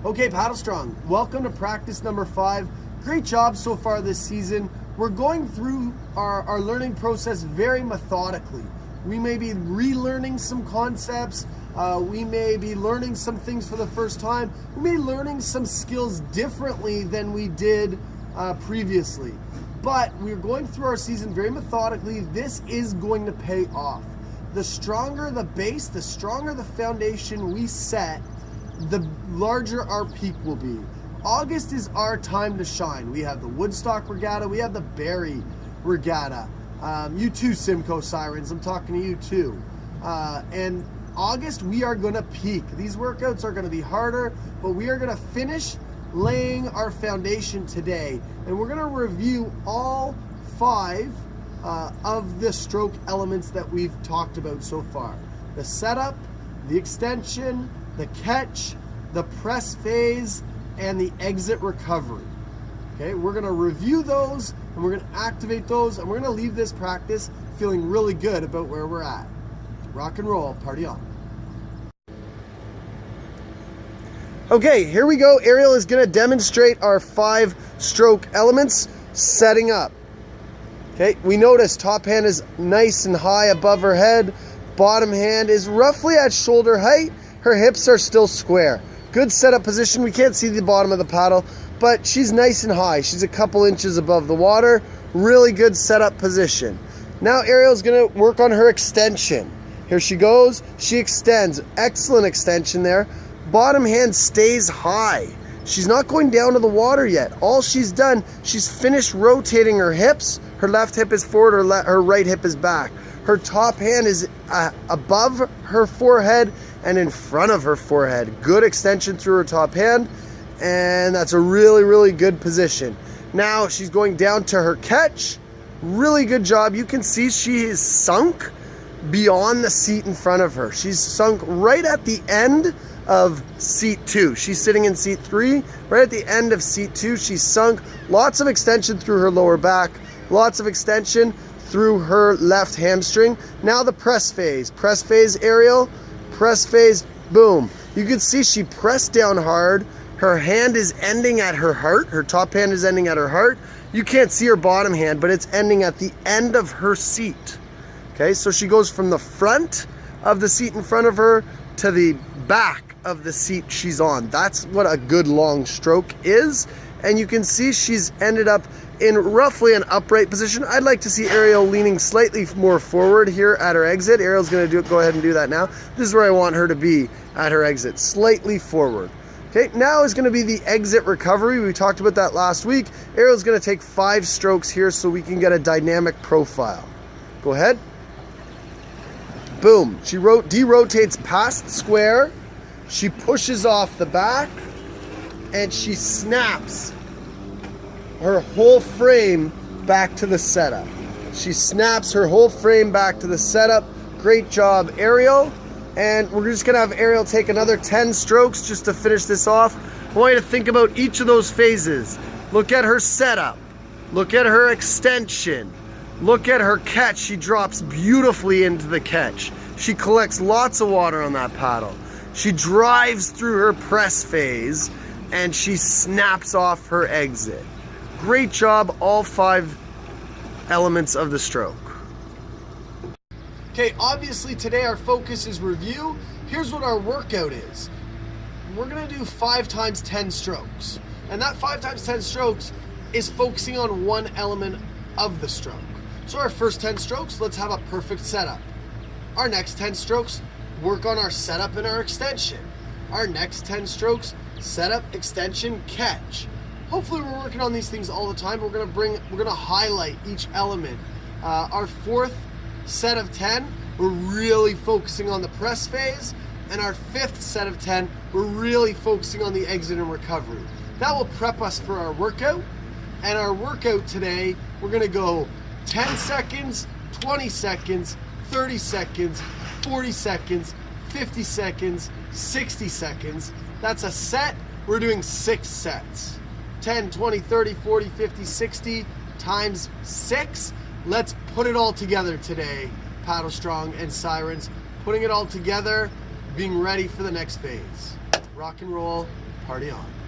Okay, Paddlestrong, welcome to practice number 5. Great job so far this season. We're going through our learning process very methodically. We may be relearning some concepts. We may be learning some things for the first time. We may be learning some skills differently than we did previously. But we're going through our season very methodically. This is going to pay off. The stronger the base, the stronger the foundation we set, the larger our peak will be. August is our time to shine. We have the Woodstock Regatta, we have the Barrie Regatta. You too, Simcoe Sirens, I'm talking to you too. And August, we are gonna peak. These workouts are gonna be harder, but we are gonna finish laying our foundation today. And we're gonna review all 5 of the stroke elements that we've talked about so far. The setup, the extension, the catch, the press phase, and the exit recovery. Okay, we're gonna review those and we're gonna activate those and we're gonna leave this practice feeling really good about where we're at. Rock and roll, party on. Okay, here we go. Ariel is gonna demonstrate our 5 stroke elements setting up. Okay, we notice top hand is nice and high above her head. Bottom hand is roughly at shoulder height. Her hips are still square. Good setup position. We can't see the bottom of the paddle, but she's nice and high. She's a couple inches above the water. Really good setup position. Now Ariel's gonna work on her extension. Here she goes. She extends. Excellent extension there. Bottom hand stays high. She's not going down to the water yet. All she's done, she's finished rotating her hips. Her left hip is forward, her right hip is back. Her top hand is above her forehead and in front of her forehead. Good extension through her top hand, and that's a really, really good position. Now she's going down to her catch. Really good job. You can see she is sunk beyond the seat in front of her. She's sunk right at the end of seat 2. She's sitting in seat 3. Right at the end of seat 2, she's sunk. Lots of extension through her lower back. Lots of extension through her left hamstring. Now the press phase. Press phase, Ariel. Press phase, boom. You can see she pressed down hard. Her hand is ending at her heart. Her top hand is ending at her heart. You can't see her bottom hand, but it's ending at the end of her seat. Okay, so she goes from the front of the seat in front of her to the back of the seat she's on. That's what a good long stroke is. And you can see she's ended up in roughly an upright position. I'd like to see Ariel leaning slightly more forward here at her exit. Ariel's gonna go ahead and do that now. This is where I want her to be at her exit, slightly forward. Okay, now is gonna be the exit recovery. We talked about that last week. Ariel's gonna take 5 strokes here so we can get a dynamic profile. Go ahead. Boom, she derotates past square. She pushes off the back and she snaps her whole frame back to the setup. She snaps her whole frame back to the setup. Great job, Ariel. And we're just gonna have Ariel take another 10 strokes just to finish this off. I want you to think about each of those phases. Look at her setup. Look at her extension. Look at her catch. She drops beautifully into the catch. She collects lots of water on that paddle. She drives through her press phase and she snaps off her exit. Great job, all 5 elements of the stroke. Okay, obviously today our focus is review. Here's what our workout is. We're gonna do 5 times 10 strokes. And that 5 times 10 strokes is focusing on one element of the stroke. So our first 10 strokes, let's have a perfect setup. Our next 10 strokes, work on our setup and our extension. Our next 10 strokes, setup, extension, catch. Hopefully we're working on these things all the time. We're gonna highlight each element. Our 4th set of 10, we're really focusing on the press phase. And our 5th set of 10, we're really focusing on the exit and recovery. That will prep us for our workout. And our workout today, we're gonna go 10 seconds, 20 seconds, 30 seconds, 40 seconds, 50 seconds, 60 seconds. That's a set. We're doing 6 sets. 10, 20, 30, 40, 50, 60 times 6. Let's put it all together today, Paddlestrong and Sirens. Putting it all together, being ready for the next phase. Rock and roll, Party on.